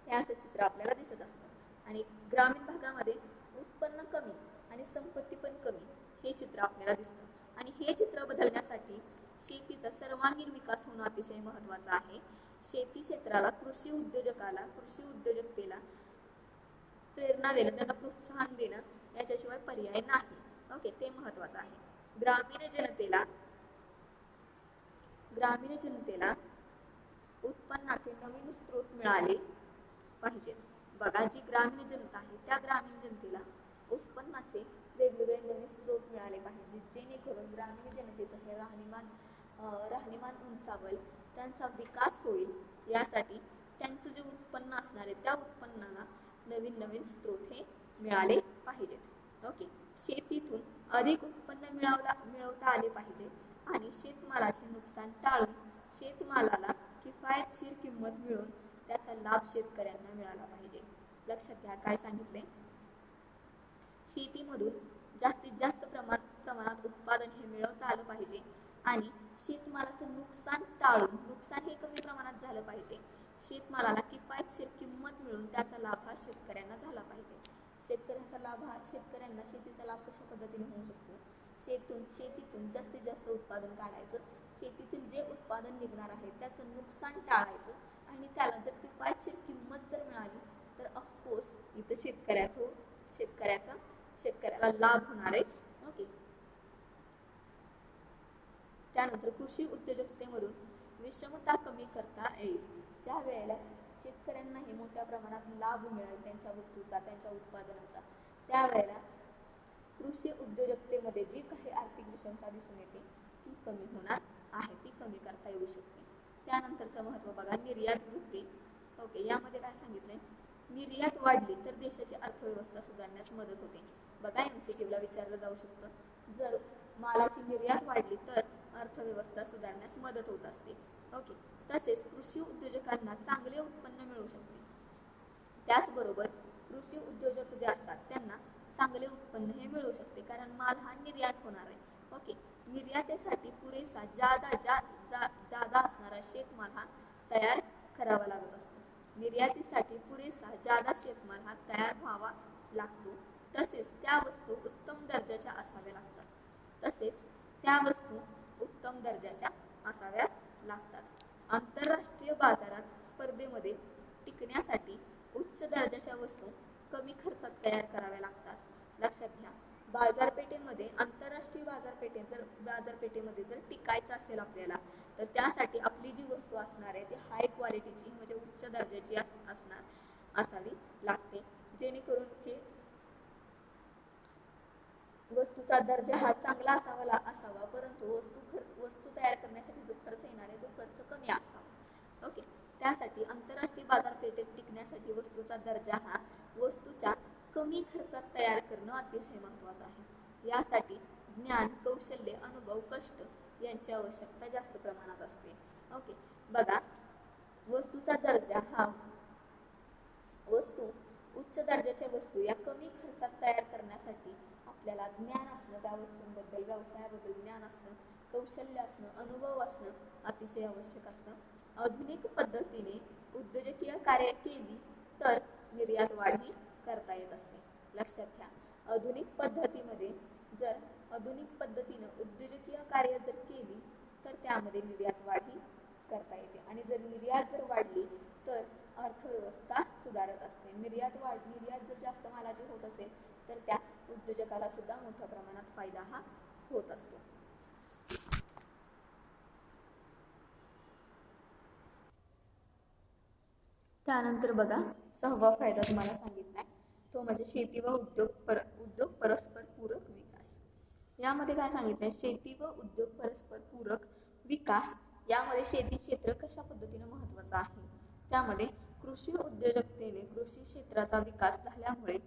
हे असं चित्र आपल्याला दिसत असतं, आणि ग्रामीण भागामध्ये उत्पन्न कमी आणि संपत्ती पण कमी हे चित्र आपल्याला दिसतं. आणि हे चित्र बदलण्यासाठी शेतीचा सर्वांगीण विकास होणं अतिशय महत्वाचं आहे. शेती क्षेत्राला कृषी उद्योजकतेला प्रेरणा देणं, त्यांना प्रोत्साहन देणं याच्याशिवाय पर्याय नाही. ओके, ते महत्वाचं आहे. ग्रामीण जनतेला उत्पन्नाचे नवीन स्रोत मिळाले पाहिजेत. बघा, जी ग्रामीण जनता आहे त्या ग्रामीण जनतेला उत्पन्नाचे वेगवेगळे नवीन स्रोत मिळाले पाहिजे, जेणेकरून ग्रामीण जनतेचं हे राहणीमान उंचावेल, त्यांचा विकास होईल. यासाठी त्यांचं जे उत्पन्न असणार आहे त्या उत्पन्नाला नवीन स्रोत हे मिळाले पाहिजेत. ओके, शेतीतून अधिक उत्पन्न मिळवता आले पाहिजे आणि शेतमालाचे नुकसान टाळून शेतमालाला किफायतशीर किंमत मिळून त्याचा लाभ शेतकऱ्यांना मिळाला पाहिजे. लक्षात घ्या, काय सांगितले, शेतीमधून जास्तीत जास्त प्रमाणात उत्पादन हे मिळवता आलं पाहिजे आणि शेतमालाचं नुकसान टाळून, नुकसान हे कमी प्रमाणात झालं पाहिजे, शेतमालाला किफायतशीर किंमत मिळून त्याचा लाभ हा शेतकऱ्यांना झाला पाहिजे. शेतकऱ्यांना शेतीचा लाभ कशा पद्धतीने होऊ शकतो, शेतीतून जास्तीत जास्त उत्पादन काढायचं, शेतीतील जे उत्पादन निघणार आहे त्याचं नुकसान टाळायचं, आणि त्याला जर किफायतशीर किंमत जर मिळाली तर ऑफकोर्स इथं शेतकऱ्याला लाभ होणार आहे. ओके, त्यानंतर कृषी उद्योजकतेमधून विषमता कमी करता येईल. ज्या वेळेला शेतकऱ्यांनाही मोठ्या प्रमाणात लाभ मिळेल त्यांच्या वस्तूचा, त्यांच्या उत्पादनाचा, त्यावेळेला कृषी उद्योजकतेमध्ये जी काही आर्थिक विषमता दिसून येते ती कमी होणार आहे, ती कमी करता येऊ शकते. त्यानंतरचं महत्त्व बघा, निर्यात वृद्धी. ओके, यामध्ये काय सांगितलंय, निर्यात वाढली तर देशाची अर्थव्यवस्था सुधारण्यास मदत होते. बघा, MCQ ला विचारलं जाऊ शकतं, जर मालाची निर्यात वाढली तर अर्थव्यवस्था सुधारण्यास मदत होत असते. ओके, तसेच कृषी उद्योजकांना चांगले उत्पन्न मिळू शकते. त्याचबरोबर कृषी उद्योजक जे असतात त्यांना चांगले उत्पन्न हे मिळू शकते, कारण माल हा निर्यात होणार आहे. ओके, निर्यातीसाठी पुरेसा जादा असणारा शेतमाल हा तयार करावा लागत असतो. निर्यातीसाठी पुरेसा जादा शेतमाल हा तयार व्हावा लागतो. तसेच त्या वस्तू उत्तम दर्जाच्या असाव्या लागतात. आंतरराष्ट्रीय बाजारात स्पर्धेमध्ये टिकण्यासाठी उच्च दर्जाच्या वस्तू कमी खर्चात तयार कराव्या लागतात. लक्षात घ्या, आंतरराष्ट्रीय बाजारपेठेमध्ये जर टिकायचं असेल आपल्याला, तर त्यासाठी आपली जी वस्तू असणार आहे ती हाय क्वालिटीची म्हणजे उच्च दर्जाची असावी लागते, जेणेकरून की वस्तूचा दर्जा हा चांगला असावा, परंतु वस्तू तयार करण्यासाठी जो खर्च येणार आहे तो खर्च कमी असावा. ओके, त्यासाठी आंतरराष्ट्रीय बाजारपेठेत टिकण्यासाठी वस्तूचा दर्जा हा वस्तूच्या कमी खर्चात तयार करणं अतिशय महत्त्वाचं आहे. यासाठी ज्ञान, कौशल्य, अनुभव, कष्ट यांची आवश्यकता जास्त प्रमाणात असते. ओके, बघा, वस्तूचा दर्जा हा उच्च दर्जाच्या वस्तू या कमी खर्चात तयार करण्यासाठी आपल्याला ज्ञान असणं, त्या वस्तूंबद्दल, व्यवसायाबद्दल ज्ञान असणं, कौशल्य असणं, अनुभव असणं अतिशय आवश्यक असतं. आधुनिक पद्धतीने उद्योजकीय कार्य केली तर निर्यात वाढ ही करता येत असते. लक्षात घ्या, आधुनिक पद्धतीनं उद्योजकीय कार्य जर केली तर त्यामध्ये निर्यात वाढ ही करता येते, आणि जर निर्यात वाढली तर अर्थव्यवस्था सुधारत असते. निर्यात जर जास्त मालाची होत असेल तर त्या उद्योजकाला सुद्धा मोठ्या प्रमाणात फायदा हा होत असतो. त्यानंतर बघा, 6वा फायदा तुम्हाला सांगितलाय तो म्हणजे शेती व उद्योग परस्पर पूरक विकास. यामध्ये काय सांगितलंय, शेती व उद्योग परस्पर पूरक विकास. यामध्ये शेती क्षेत्र कशा पद्धतीने महत्त्वाचं आहे, त्यामध्ये कृषी उद्योजकतेने कृषी क्षेत्राचा विकास झाल्यामुळे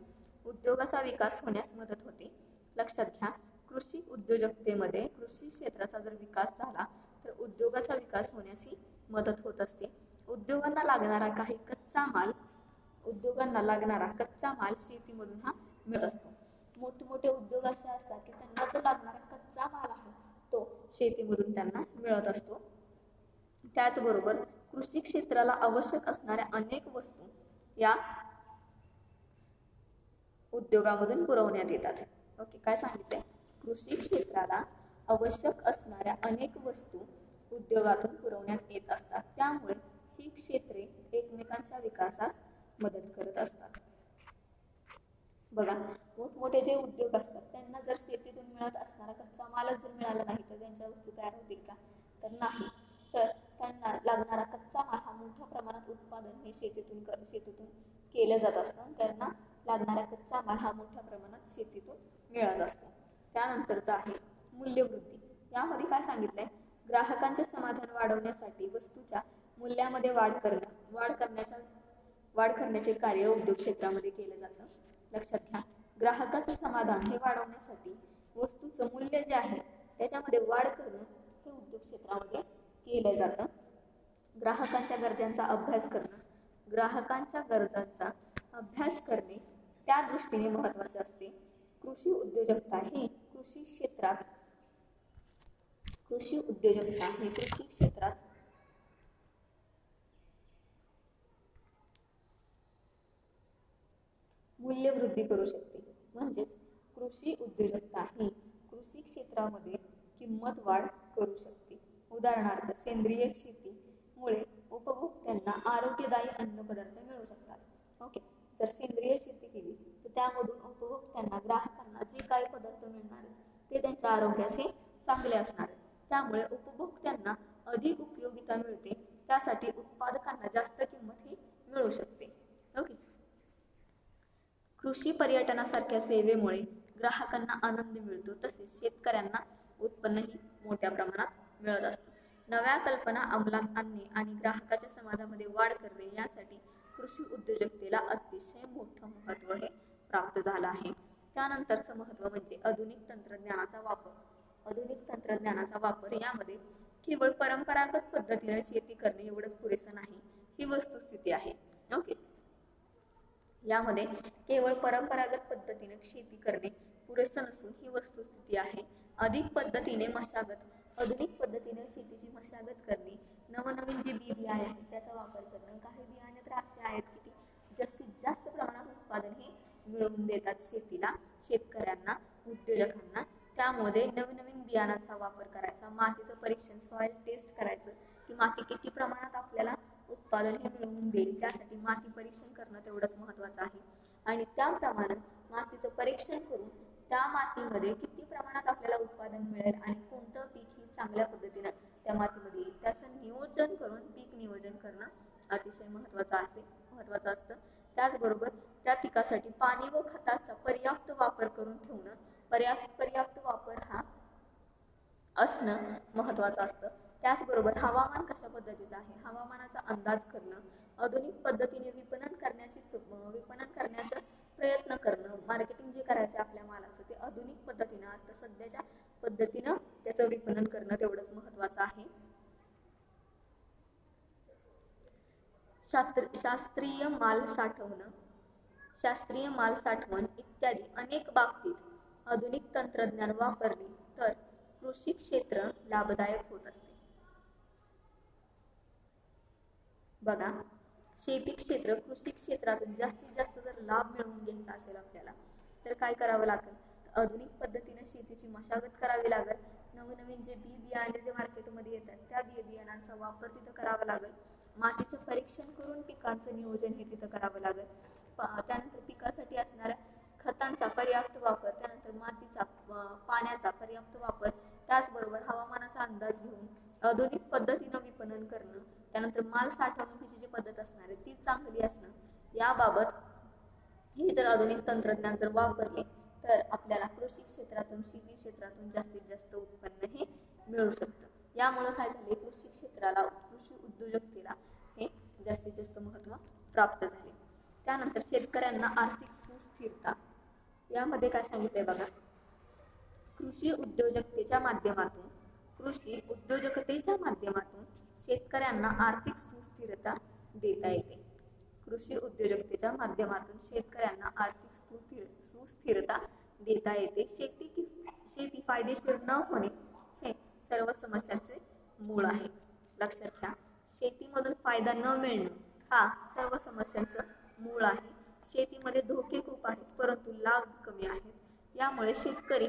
उद्योगाचा विकास होण्यास मदत होते. लक्षात घ्या, कृषी उद्योजकतेमध्ये कृषी क्षेत्राचा जर विकास झाला तर उद्योगाचा विकास होण्यासही मदत होत असते. उद्योगांना लागणारा कच्चा माल शेतीमधून हा मिळत असतो. मोठमोठे उद्योग असे असतात की त्यांना जो लागणारा कच्चा माल आहे तो शेतीमधून त्यांना मिळत असतो. त्याचबरोबर कृषी क्षेत्राला आवश्यक असणाऱ्या अनेक वस्तू या उद्योगामधून पुरवण्यात येतात. ओके, काय सांगितलंय, कृषी क्षेत्राला आवश्यक असणाऱ्या अनेक वस्तू उद्योगातून पुरवण्यात येत असतात. त्यामुळे ही क्षेत्रे एकमेकांच्या विकासास मदत करत असतात. बघा, मोठमोठे जे उद्योग असतात त्यांना जर शेतीतून मिळत असणारा कच्चा मालच जर मिळाला नाही तर त्यांच्या वस्तू तयार होतील का, तर नाही. तर त्यांना लागणारा कच्चा माल हा मोठ्या प्रमाणात उत्पादन हे शेतीतून केलं जात असतं. त्यांना लागणारा कच्चा माल हा मोठ्या प्रमाणात शेतीतून मिळत असतो. त्यानंतरचा आहे मूल्यवृद्धी. यामध्ये काय सांगितलंय, ग्राहकांचे समाधान वाढवण्यासाठी वस्तूच्या मूल्यामध्ये वाढ करण्याचे कार्य उद्योग क्षेत्रामध्ये केलं जातं. लक्षात घ्या, ग्राहकाचं समाधान हे वाढवण्यासाठी वस्तूचं मूल्य जे आहे त्याच्यामध्ये वाढ करणं हे उद्योग क्षेत्रामध्ये केलं जातं. ग्राहकांच्या गरजांचा अभ्यास करणे त्या दृष्टीने महत्त्वाचे असते. कृषी उद्योजकता ही कृषी क्षेत्रात मूल्यवृद्धी करू शकते. म्हणजेच कृषी उद्योजकता ही कृषी क्षेत्रामध्ये किंमत वाढ करू शकते. उदाहरणार्थ, सेंद्रिय शेतीमुळे उपभोक्त्यांना आरोग्यदायी अन्नपदार्थ मिळू शकतात. ओके, जर सेंद्रिय शेती केली तर त्यामधून उपभोक्त्यांना, ग्राहकांना जे काही पदार्थ मिळणार आहेत ते त्यांच्या आरोग्यास चांगले असणार आहेत. त्यामुळे उपभोक्त्यांना अधिक उपयोगिता मिळते, त्यासाठी उत्पादकांना जास्त किंमत ही मिळू शकते. ओके, कृषी पर्यटनासारख्या सेवेमुळे ग्राहकांना आनंद मिळतो, तसेच शेतकऱ्यांना उत्पन्नही मोठ्या प्रमाणात मिळत असतं. नव्या कल्पना अंमलात आणणे आणि ग्राहकाच्या समाजामध्ये वाढ करणे यासाठी कृषी उद्योजकतेला अतिशय मोठं महत्त्व हे प्राप्त झालं आहे. त्यानंतरचं महत्त्व म्हणजे आधुनिक तंत्रज्ञानाचा वापर. आधुनिक तंत्रज्ञानाचा वापर यामध्ये केवळ परंपरागत पद्धतीने शेती करणे एवढंच पुरेसं नाही, ही वस्तुस्थिती आहे. ओके, यामध्ये केवळ परंपरागत पद्धतीने शेती करणे पुरेसं नसून ही वस्तुस्थिती आहे. आधुनिक पद्धतीने शेतीची मशागत करणे, नवनवीन जे बी बियाणे आहेत त्याचा वापर करणं. काही बियाणे तर असे आहेत की ते जास्तीत जास्त प्रमाणात उत्पादन हे मिळवून देतात शेतीला, शेतकऱ्यांना, उद्योजकांना. त्यामध्ये नवीन बियाणांचा वापर करायचा, मातीचं परीक्षण, सॉइल टेस्ट करायचं की माती किती प्रमाणात आपल्याला उत्पादन हे मिळवून देईल, त्यासाठी माती परीक्षण करणं तेवढंच महत्त्वाचं आहे. आणि त्याप्रमाणे मातीचं परीक्षण करून त्या मातीमध्ये किती प्रमाणात आपल्याला उत्पादन मिळेल आणि कोणतं पीक ही चांगल्या पद्धतीनं त्या मातीमध्ये येईल, त्याचं नियोजन करून पीक नियोजन करणं अतिशय महत्त्वाचं असतं. त्याचबरोबर त्या पिकासाठी पाणी व खताचा पर्याप्त वापर करून ठेवणं, पर्याप्त वापर हा असणं महत्त्वाचं असतं. त्याचबरोबर हवामान कशा पद्धतीचं आहे, हवामानाचा अंदाज करणं, आधुनिक पद्धतीने विपणन करण्याचा प्रयत्न करणं, मार्केटिंग जे करायचं आपल्या मालाचं ते आधुनिक पद्धतीनं, आता सध्याच्या पद्धतीनं त्याचं विपणन करणं तेवढंच महत्त्वाचं आहे. शास्त्रीय माल साठवण इत्यादी अनेक बाबतीत आधुनिक तंत्रज्ञान वापरले तर कृषी क्षेत्र लाभदायक होत असते. बघा, कृषी क्षेत्रातून जास्तीत जास्त जर लाभ मिळवून घ्यायचा असेल आपल्याला तर काय करावं लागेल, आधुनिक पद्धतीने शेतीची मशागत करावी लागेल. नवनवीन जे बियाणे जे मार्केटमध्ये येतात त्या बियाणांचा वापर तिथं करावा लागेल. मातीचं परीक्षण करून पिकांचं नियोजन हे तिथं करावं लागेल. त्यानंतर पिकासाठी असणाऱ्या खतांचा पर्याप्त वापर, त्यानंतर पाण्याचा पर्याप्त वापर, त्याचबरोबर हवामानाचा अंदाज घेऊन आधुनिक पद्धतीनं विपणन करणं, त्यानंतर माल साठवणुकीची जी पद्धत असणार आहे ती चांगली असणं, याबाबत हे जर आधुनिक तंत्रज्ञान जर वापरले तर आपल्याला कृषी क्षेत्रातून, शेती क्षेत्रातून जास्तीत जास्त उत्पन्न हे मिळू शकतं. यामुळे काय झाले, कृषी क्षेत्राला, कृषी उद्योजकतेला हे जास्तीत जास्त महत्त्व प्राप्त झाले. त्यानंतर शेतकऱ्यांना आर्थिक सुस्थिरता, यामध्ये काय सांगितलंय बघा, कृषी उद्योजकतेच्या माध्यमातून शेतकऱ्यांना आर्थिक सुस्थिरता देता येते. कृषी उद्योजकतेच्या माध्यमातून शेतकऱ्यांना आर्थिक सुस्थिरता देता येते. शेती फायदेशीर न होणे हे सर्व समस्यांचे मूळ आहे. लक्षात घ्या, शेतीमधून फायदा न मिळणे हा सर्व समस्यांचं मूळ आहे. शेतीमध्ये धोके खूप आहेत परंतु लाभ कमी आहेत. यामुळे शेतकरी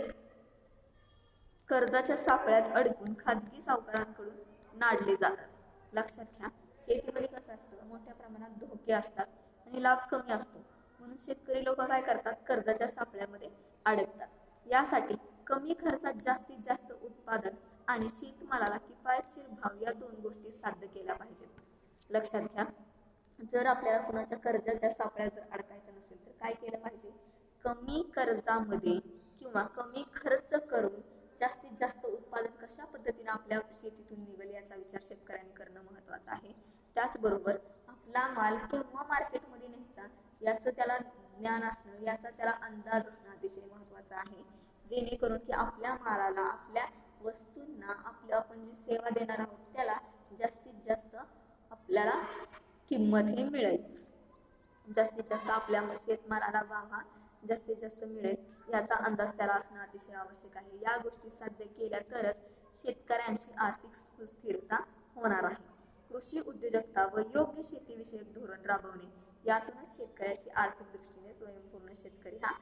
कर्जाच्या सापळ्यात अडकून खाजगी सावकारांकडून नाडले जातात. लक्षात घ्या, शेतीमध्ये कसं असतं, मोठ्या प्रमाणात धोके असतात आणि लाभ कमी असतो, म्हणून शेतकरी लोक काय करतात, कर्जाच्या सापळ्यामध्ये अडकतात. यासाठी कमी खर्चात जास्तीत जास्त उत्पादन आणि शेतमालाला किफायतशीर भाव या दोन गोष्टी साध्य केल्या पाहिजेत. लक्षात घ्या, जर आपल्याला कुणाच्या कर्जाच्या सापळ्यात जर अडकायचं नसेल तर काय केलं पाहिजे, कमी कर्जामध्ये किंवा कमी खर्च करून जास्तीत जास्त उत्पादन कशा पद्धतीने आपल्या शेतीतून निघेल याचा विचार शेतकऱ्यांनी करणं महत्त्वाचं आहे. त्याचबरोबर आपला माल केव्हा मार्केटमध्ये न्यायचा याचं त्याला ज्ञान असणं, याचा त्याला अंदाज असणं अतिशय महत्त्वाचं आहे, जेणेकरून की आपल्या मालाला, आपल्या वस्तूंना, आपण जी सेवा देणार आहोत त्याला जास्तीत जास्त आपल्याला किंमत ही मिळेल, जास्तीत जास्त आपल्या शेतमालाला भाव हा जास्तीत जास्त मिळेल याचा अंदाज त्याला असणं अतिशय आवश्यक आहे. या गोष्टी साध्य केल्या तरच शेतकऱ्यांची आर्थिक सुस्थिरता होणार आहे. कृषी उद्योजकता व योग्य शेतीविषयक धोरण राबवणे यातूनच शेतकऱ्याची आर्थिक दृष्टीने स्वयंपूर्ण शेतकरी हा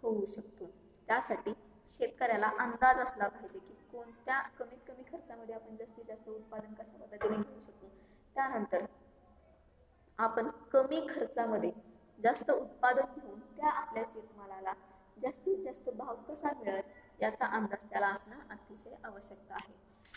होऊ शकतो. त्यासाठी शेतकऱ्याला अंदाज असला पाहिजे की कोणत्या कमीत कमी खर्चामध्ये आपण जास्तीत जास्त उत्पादन कशा पद्धतीने घेऊ शकतो. त्यानंतर आपण कमी खर्चामध्ये जास्त उत्पादन घेऊन त्या आपल्या शेतमालाला जास्तीत जास्त भाव कसा मिळेल याचा अंदाज त्याला असणं अतिशय आवश्यकता आहे.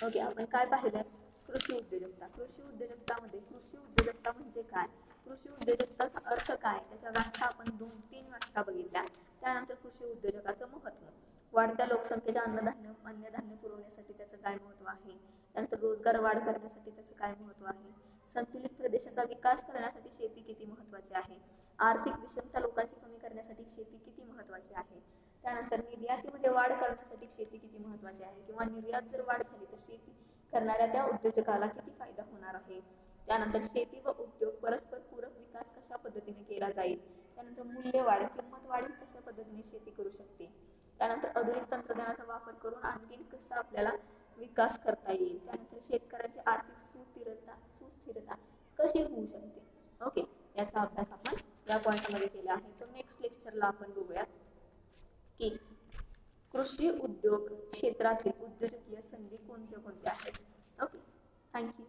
ओके, आपण काय पाहिलं कृषी उद्योजकता. कृषी उद्योजकतामध्ये कृषी उद्योजकता म्हणजे काय, कृषी उद्योजकताचा अर्थ काय, त्याच्या व्याख्या आपण 2-3 व्याख्या बघितल्या. त्यानंतर कृषी उद्योजकाचं महत्त्व, वाढत्या लोकसंख्येच्या अन्नधान्य पुरवण्यासाठी त्याचं काय महत्त्व आहे. त्यानंतर रोजगार वाढ करण्यासाठी त्याचं काय महत्त्व आहे. संतुलित प्रदेशाचा विकास करण्यासाठी शेती किती महत्त्वाची आहे. आर्थिक विषमता लोकांची कमी करण्यासाठी शेती किती महत्त्वाची आहे. त्यानंतर निर्यातीमध्ये वाढ करण्यासाठी शेती किती महत्त्वाची आहे, किंवा निर्यात जर वाढ झाली तर शेती करणाऱ्या त्या उद्योजकाला किती फायदा होणार आहे. त्यानंतर शेती व उद्योग परस्पर पूरक विकास कशा पद्धतीने केला जाईल. त्यानंतर मूल्यवाढ, किंमत वाढ कशा पद्धतीने शेती करू शकते. त्यानंतर आधुनिक तंत्रज्ञानाचा वापर करून आणखीन कसा आपल्याला विकास करता येईल. त्यानंतर शेतकऱ्यांची आर्थिक सुस्थिरता कशी होऊ शकते. ओके, याचा अभ्यास आपण या पॉइंटमध्ये केला आहे. तर नेक्स्ट लेक्चरला आपण बघूया की कृषी उद्योग क्षेत्रातील उद्योजकीय संधी कोणत्या कोणत्या आहेत. Okay, thank you.